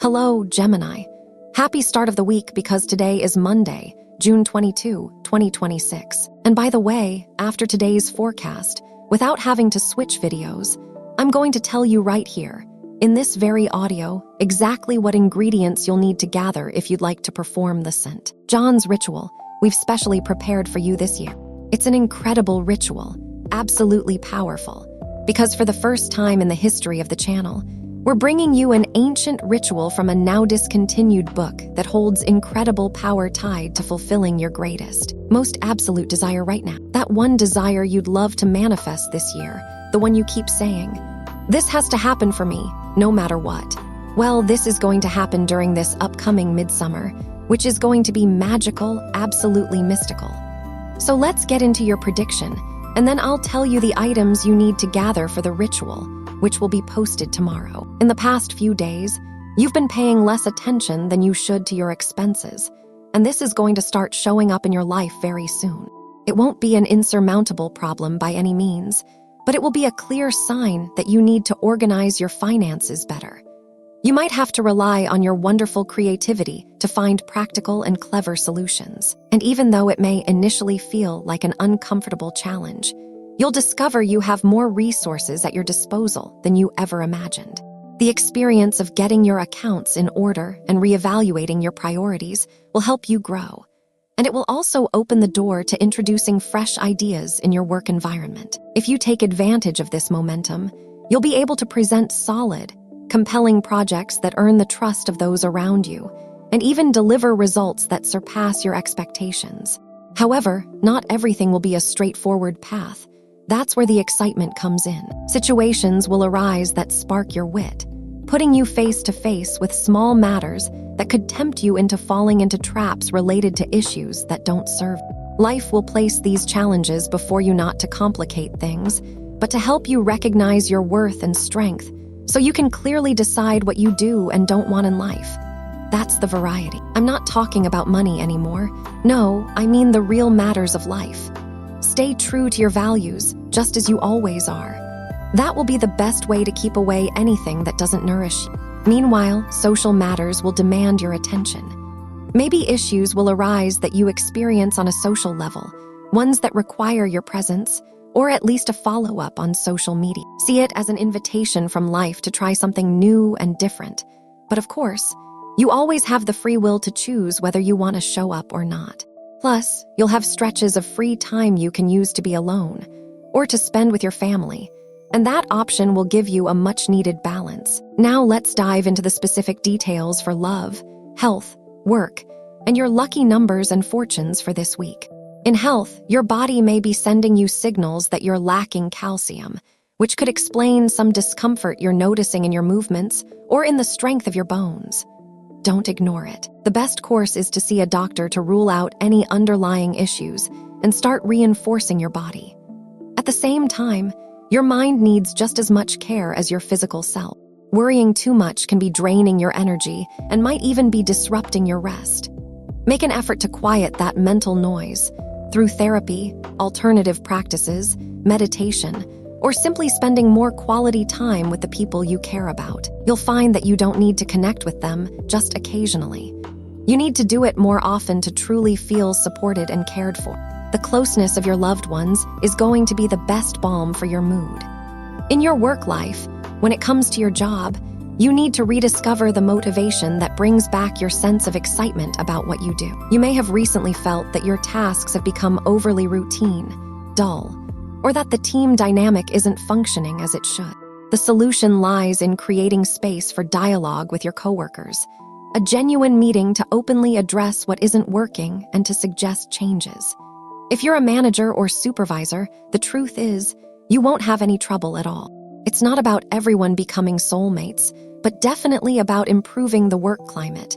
Hello, Gemini. Happy start of the week because today is Monday, June 22, 2026. And by the way, after today's forecast, without having to switch videos, I'm going to tell you right here, in this very audio, exactly what ingredients you'll need to gather if you'd like to perform the scent. John's ritual, we've specially prepared for you this year. It's an incredible ritual, absolutely powerful, because for the first time in the history of the channel, we're bringing you an ancient ritual from a now discontinued book that holds incredible power tied to fulfilling your greatest, most absolute desire right now. That one desire you'd love to manifest this year, the one you keep saying, "This has to happen for me, no matter what." Well, this is going to happen during this upcoming midsummer, which is going to be magical, absolutely mystical. So let's get into your prediction, and then I'll tell you the items you need to gather for the ritual, which will be posted tomorrow. In the past few days, you've been paying less attention than you should to your expenses, and this is going to start showing up in your life very soon. It won't be an insurmountable problem by any means, but it will be a clear sign that you need to organize your finances better. You might have to rely on your wonderful creativity to find practical and clever solutions. And even though it may initially feel like an uncomfortable challenge, you'll discover you have more resources at your disposal than you ever imagined. The experience of getting your accounts in order and reevaluating your priorities will help you grow. And it will also open the door to introducing fresh ideas in your work environment. If you take advantage of this momentum, you'll be able to present solid, compelling projects that earn the trust of those around you, and even deliver results that surpass your expectations. However, not everything will be a straightforward path. That's where the excitement comes in. Situations will arise that spark your wit, putting you face to face with small matters that could tempt you into falling into traps related to issues that don't serve. Life will place these challenges before you not to complicate things, but to help you recognize your worth and strength so you can clearly decide what you do and don't want in life. That's the variety. I'm not talking about money anymore. No, I mean the real matters of life. Stay true to your values, just as you always are. That will be the best way to keep away anything that doesn't nourish you. Meanwhile, social matters will demand your attention. Maybe issues will arise that you experience on a social level, ones that require your presence, or at least a follow-up on social media. See it as an invitation from life to try something new and different. But of course, you always have the free will to choose whether you want to show up or not. Plus, you'll have stretches of free time you can use to be alone, or to spend with your family, and that option will give you a much-needed balance. Now let's dive into the specific details for love, health, work, and your lucky numbers and fortunes for this week. In health, your body may be sending you signals that you're lacking calcium, which could explain some discomfort you're noticing in your movements or in the strength of your bones. Don't ignore it. The best course is to see a doctor to rule out any underlying issues and start reinforcing your body. At the same time, your mind needs just as much care as your physical self. Worrying too much can be draining your energy and might even be disrupting your rest. Make an effort to quiet that mental noise through therapy, alternative practices, meditation, or simply spending more quality time with the people you care about. You'll find that you don't need to connect with them just occasionally. You need to do it more often to truly feel supported and cared for. The closeness of your loved ones is going to be the best balm for your mood. In your work life, when it comes to your job, you need to rediscover the motivation that brings back your sense of excitement about what you do. You may have recently felt that your tasks have become overly routine, dull, or that the team dynamic isn't functioning as it should. The solution lies in creating space for dialogue with your coworkers, a genuine meeting to openly address what isn't working and to suggest changes. If you're a manager or supervisor, the truth is, you won't have any trouble at all. It's not about everyone becoming soulmates, but definitely about improving the work climate,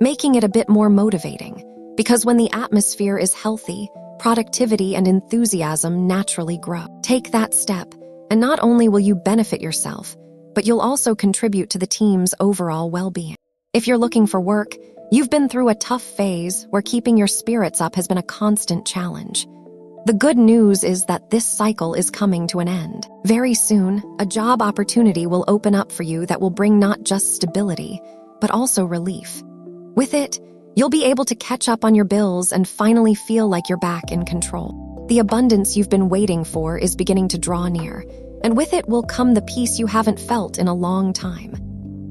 making it a bit more motivating, because when the atmosphere is healthy, productivity and enthusiasm naturally grow. Take that step, and not only will you benefit yourself, but you'll also contribute to the team's overall well-being. If you're looking for work, you've been through a tough phase where keeping your spirits up has been a constant challenge. The good news is that this cycle is coming to an end. Very soon, a job opportunity will open up for you that will bring not just stability, but also relief. With it, you'll be able to catch up on your bills and finally feel like you're back in control. The abundance you've been waiting for is beginning to draw near, and with it will come the peace you haven't felt in a long time.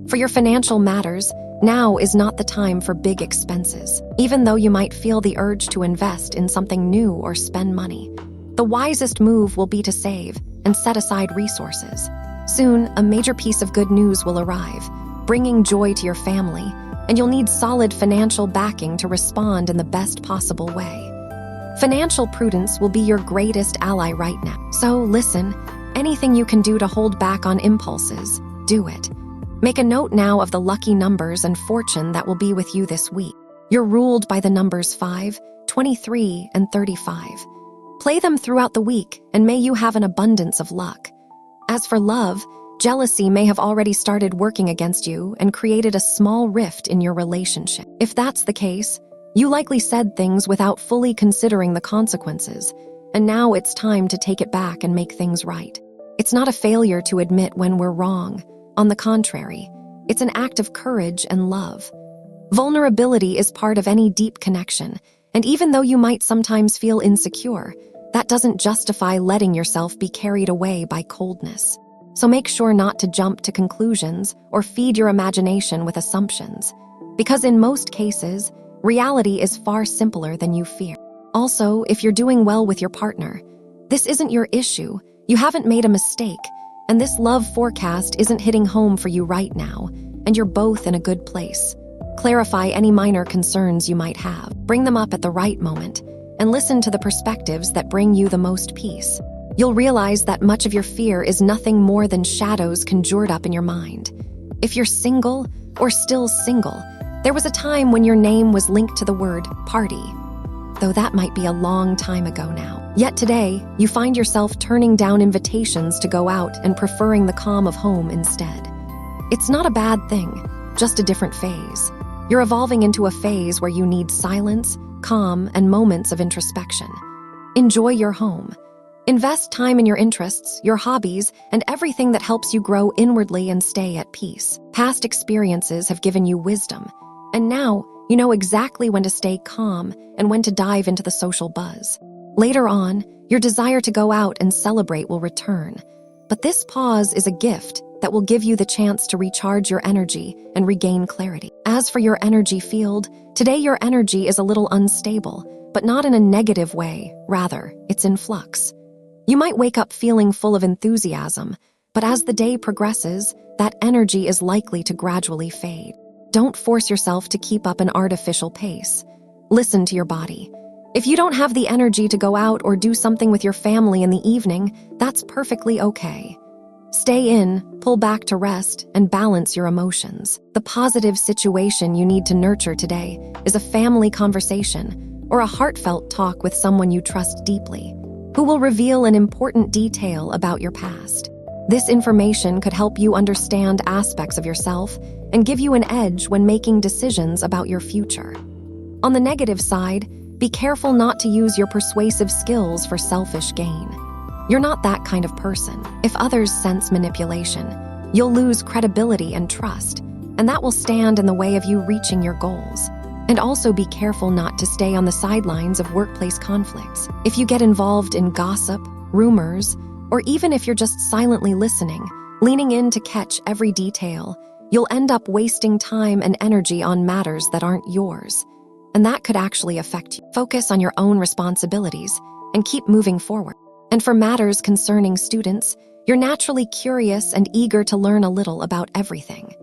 For your financial matters, now is not the time for big expenses. Even though you might feel the urge to invest in something new or spend money, the wisest move will be to save and set aside resources. Soon, a major piece of good news will arrive, bringing joy to your family, and you'll need solid financial backing to respond in the best possible way. Financial prudence will be your greatest ally right now. So listen, anything you can do to hold back on impulses, do it. Make a note now of the lucky numbers and fortune that will be with you this week. You're ruled by the numbers 5, 23, and 35. Play them throughout the week, and may you have an abundance of luck. As for love, jealousy may have already started working against you and created a small rift in your relationship. If that's the case, you likely said things without fully considering the consequences, and now it's time to take it back and make things right. It's not a failure to admit when we're wrong. On the contrary, it's an act of courage and love. Vulnerability is part of any deep connection, and even though you might sometimes feel insecure, that doesn't justify letting yourself be carried away by coldness. So make sure not to jump to conclusions or feed your imagination with assumptions, because in most cases, reality is far simpler than you fear. Also, if you're doing well with your partner, this isn't your issue, you haven't made a mistake, and this love forecast isn't hitting home for you right now, and you're both in a good place. Clarify any minor concerns you might have, bring them up at the right moment, and listen to the perspectives that bring you the most peace. You'll realize that much of your fear is nothing more than shadows conjured up in your mind. If you're single or still single, there was a time when your name was linked to the word party, though that might be a long time ago now. Yet today, you find yourself turning down invitations to go out and preferring the calm of home instead. It's not a bad thing, just a different phase. You're evolving into a phase where you need silence, calm, and moments of introspection. Enjoy your home. Invest time in your interests, your hobbies, and everything that helps you grow inwardly and stay at peace. Past experiences have given you wisdom, and now you know exactly when to stay calm and when to dive into the social buzz. Later on, your desire to go out and celebrate will return, but this pause is a gift that will give you the chance to recharge your energy and regain clarity. As for your energy field, today your energy is a little unstable, but not in a negative way, rather, it's in flux. You might wake up feeling full of enthusiasm, but as the day progresses, that energy is likely to gradually fade. Don't force yourself to keep up an artificial pace. Listen to your body. If you don't have the energy to go out or do something with your family in the evening, that's perfectly okay. Stay in, pull back to rest, and balance your emotions. The positive situation you need to nurture today is a family conversation or a heartfelt talk with someone you trust deeply, who will reveal an important detail about your past. This information could help you understand aspects of yourself and give you an edge when making decisions about your future. On the negative side, be careful not to use your persuasive skills for selfish gain. You're not that kind of person. If others sense manipulation, you'll lose credibility and trust, and that will stand in the way of you reaching your goals. And also be careful not to stay on the sidelines of workplace conflicts. If you get involved in gossip, rumors, or even if you're just silently listening, leaning in to catch every detail, you'll end up wasting time and energy on matters that aren't yours. And that could actually affect you. Focus on your own responsibilities and keep moving forward. And for matters concerning students, you're naturally curious and eager to learn a little about everything.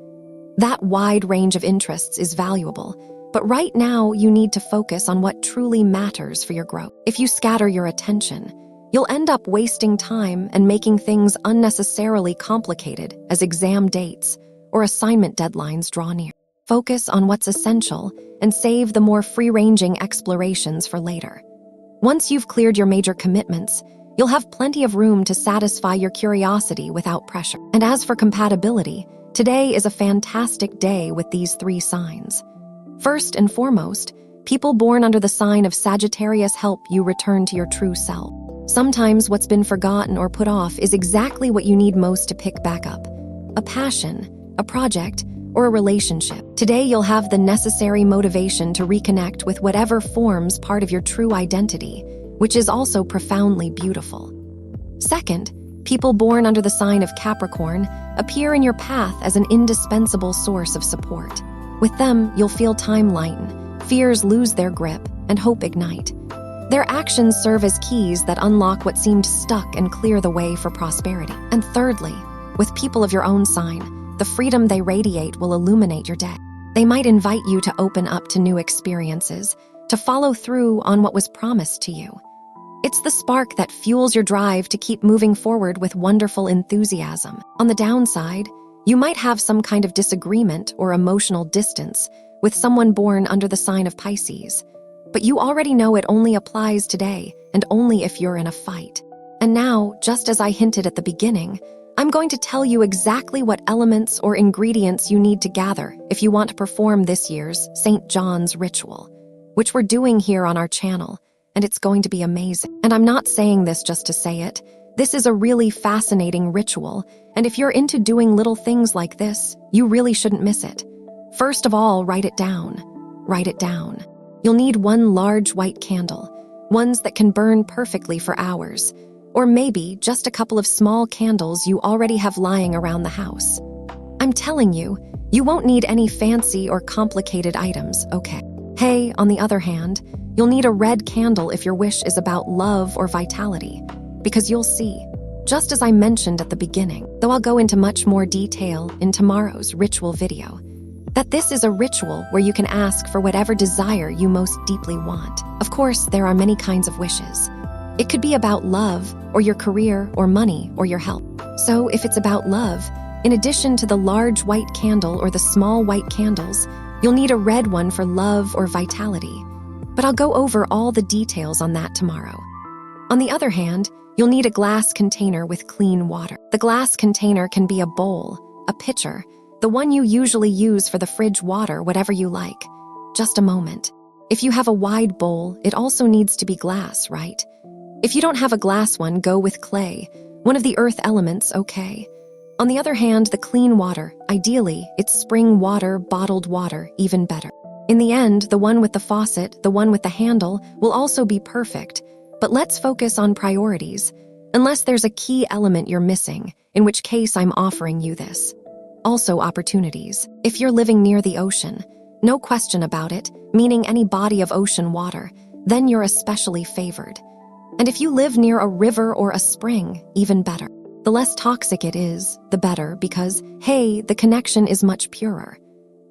That wide range of interests is valuable, but right now you need to focus on what truly matters for your growth. If you scatter your attention, you'll end up wasting time and making things unnecessarily complicated as exam dates or assignment deadlines draw near. Focus on what's essential and save the more free-ranging explorations for later. Once you've cleared your major commitments, you'll have plenty of room to satisfy your curiosity without pressure. And as for compatibility, today is a fantastic day with these 3 signs. First and foremost, people born under the sign of Sagittarius help you return to your true self. Sometimes what's been forgotten or put off is exactly what you need most to pick back up. A passion, a project, or a relationship. Today, you'll have the necessary motivation to reconnect with whatever forms part of your true identity, which is also profoundly beautiful. Second, people born under the sign of Capricorn appear in your path as an indispensable source of support. With them, you'll feel time lighten, fears lose their grip, and hope ignite. Their actions serve as keys that unlock what seemed stuck and clear the way for prosperity. And thirdly, with people of your own sign, the freedom they radiate will illuminate your day. They might invite you to open up to new experiences, to follow through on what was promised to you. It's the spark that fuels your drive to keep moving forward with wonderful enthusiasm. On the downside, you might have some kind of disagreement or emotional distance with someone born under the sign of Pisces. But you already know it only applies today and only if you're in a fight. And now, just as I hinted at the beginning, I'm going to tell you exactly what elements or ingredients you need to gather if you want to perform this year's St. John's ritual, which we're doing here on our channel, and it's going to be amazing. And I'm not saying this just to say it. This is a really fascinating ritual, and if you're into doing little things like this, you really shouldn't miss it. First of all, write it down. Write it down. You'll need one large white candle, ones that can burn perfectly for hours, or maybe just a couple of small candles you already have lying around the house. I'm telling you, you won't need any fancy or complicated items, okay? Hey, on the other hand, you'll need a red candle if your wish is about love or vitality, because you'll see, just as I mentioned at the beginning, though I'll go into much more detail in tomorrow's ritual video, that this is a ritual where you can ask for whatever desire you most deeply want. Of course, there are many kinds of wishes. It could be about love, or your career, or money, or your health. So if it's about love, in addition to the large white candle or the small white candles, you'll need a red one for love or vitality. But I'll go over all the details on that tomorrow. On the other hand, you'll need a glass container with clean water. The glass container can be a bowl, a pitcher, the one you usually use for the fridge water, whatever you like. Just a moment. If you have a wide bowl, it also needs to be glass, right? If you don't have a glass one, go with clay, one of the earth elements, okay. On the other hand, the clean water, ideally, it's spring water, bottled water, even better. In the end, the one with the faucet, the one with the handle, will also be perfect. But let's focus on priorities, unless there's a key element you're missing, in which case I'm offering you this. Also, opportunities. If you're living near the ocean, no question about it, meaning any body of ocean water, then you're especially favored. And if you live near a river or a spring, even better. The less toxic it is, the better, because, hey, the connection is much purer.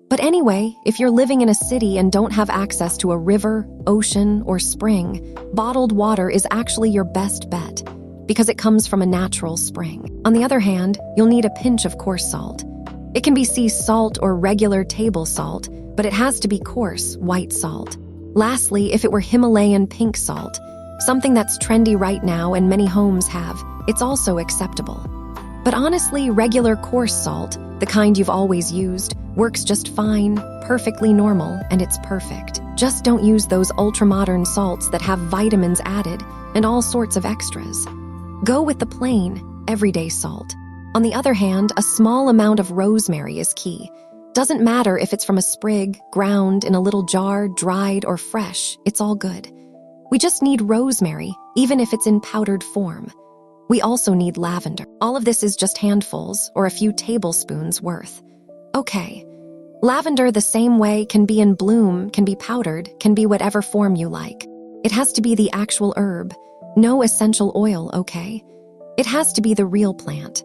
But anyway, if you're living in a city and don't have access to a river, ocean, or spring, bottled water is actually your best bet, because it comes from a natural spring. On the other hand, you'll need a pinch of coarse salt. It can be sea salt or regular table salt, but it has to be coarse, white salt. Lastly, if it were Himalayan pink salt, something that's trendy right now and many homes have, it's also acceptable. But honestly, regular coarse salt, the kind you've always used, works just fine, perfectly normal, and it's perfect. Just don't use those ultra-modern salts that have vitamins added and all sorts of extras. Go with the plain, everyday salt. On the other hand, a small amount of rosemary is key. Doesn't matter if it's from a sprig, ground, in a little jar, dried, or fresh, it's all good. We just need rosemary, even if it's in powdered form. We also need lavender. All of this is just handfuls or a few tablespoons worth. Okay. Lavender the same way can be in bloom, can be powdered, can be whatever form you like. It has to be the actual herb. No essential oil, okay? It has to be the real plant.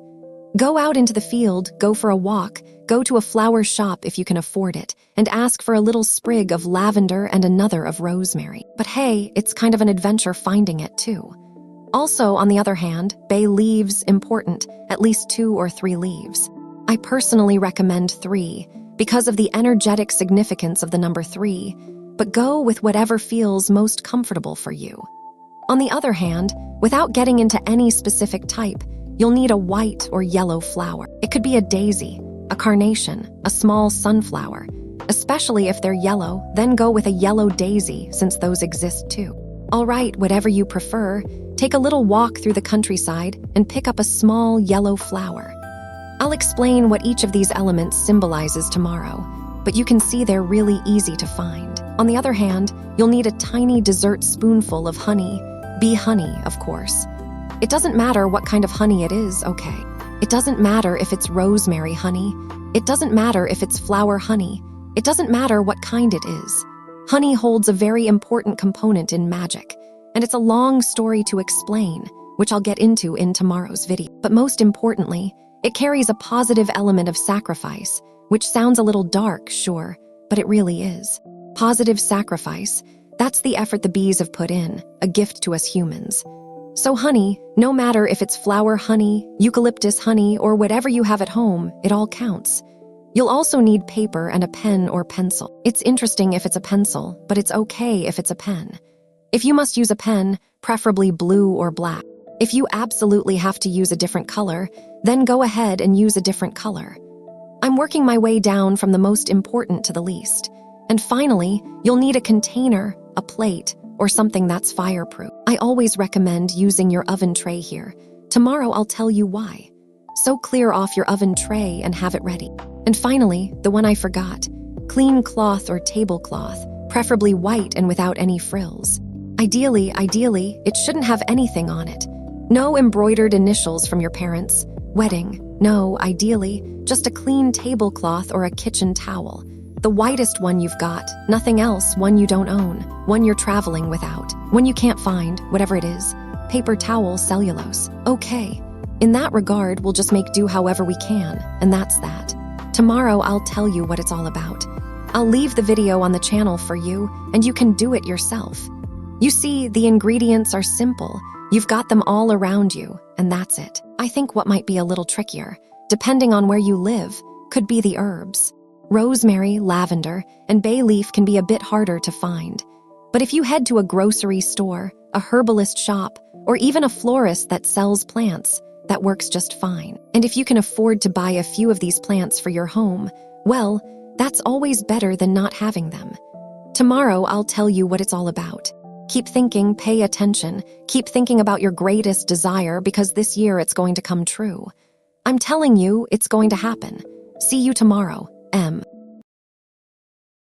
Go out into the field, go for a walk, go to a flower shop if you can afford it, and ask for a little sprig of lavender and another of rosemary. But hey, it's kind of an adventure finding it too. Also, on the other hand, bay leaves, important, at least 2 or 3 leaves. I personally recommend 3 because of the energetic significance of the number 3, but go with whatever feels most comfortable for you. On the other hand, without getting into any specific type, you'll need a white or yellow flower. It could be a daisy, a carnation, a small sunflower. Especially if they're yellow, then go with a yellow daisy since those exist too. All right, whatever you prefer, take a little walk through the countryside and pick up a small yellow flower. I'll explain what each of these elements symbolizes tomorrow, but you can see they're really easy to find. On the other hand, you'll need a tiny dessert spoonful of honey. Bee honey, of course. It doesn't matter what kind of honey it is, okay? It doesn't matter if it's rosemary honey. It doesn't matter if it's flower honey. It doesn't matter what kind it is. Honey holds a very important component in magic, and it's a long story to explain, which I'll get into in tomorrow's video. But most importantly, it carries a positive element of sacrifice, which sounds a little dark, sure, but it really is. Positive sacrifice, that's the effort the bees have put in, a gift to us humans. So honey, no matter if it's flower honey, eucalyptus honey, or whatever you have at home, it all counts. You'll also need paper and a pen or pencil. It's interesting if it's a pencil, but it's okay if it's a pen. If you must use a pen, preferably blue or black. If you absolutely have to use a different color, then go ahead and use a different color. I'm working my way down from the most important to the least. And finally, you'll need a container, a plate, or something that's fireproof. I always recommend using your oven tray here. Tomorrow I'll tell you why. So clear off your oven tray and have it ready. And finally, the one I forgot, clean cloth or tablecloth, preferably white and without any frills. Ideally, it shouldn't have anything on it. No embroidered initials from your parents' wedding. No, ideally, just a clean tablecloth or a kitchen towel. The whitest one you've got, nothing else, one you don't own, one you're traveling without, one you can't find, whatever it is. Paper towel, cellulose. Okay. In that regard, we'll just make do however we can, and that's that. Tomorrow, I'll tell you what it's all about. I'll leave the video on the channel for you, and you can do it yourself. You see, the ingredients are simple. You've got them all around you, and that's it. I think what might be a little trickier, depending on where you live, could be the herbs. Rosemary, lavender, and bay leaf can be a bit harder to find. But if you head to a grocery store, a herbalist shop, or even a florist that sells plants, that works just fine. And if you can afford to buy a few of these plants for your home, well, that's always better than not having them. Tomorrow, I'll tell you what it's all about. Keep thinking, pay attention, keep thinking about your greatest desire because this year it's going to come true. I'm telling you, it's going to happen. See you tomorrow. M.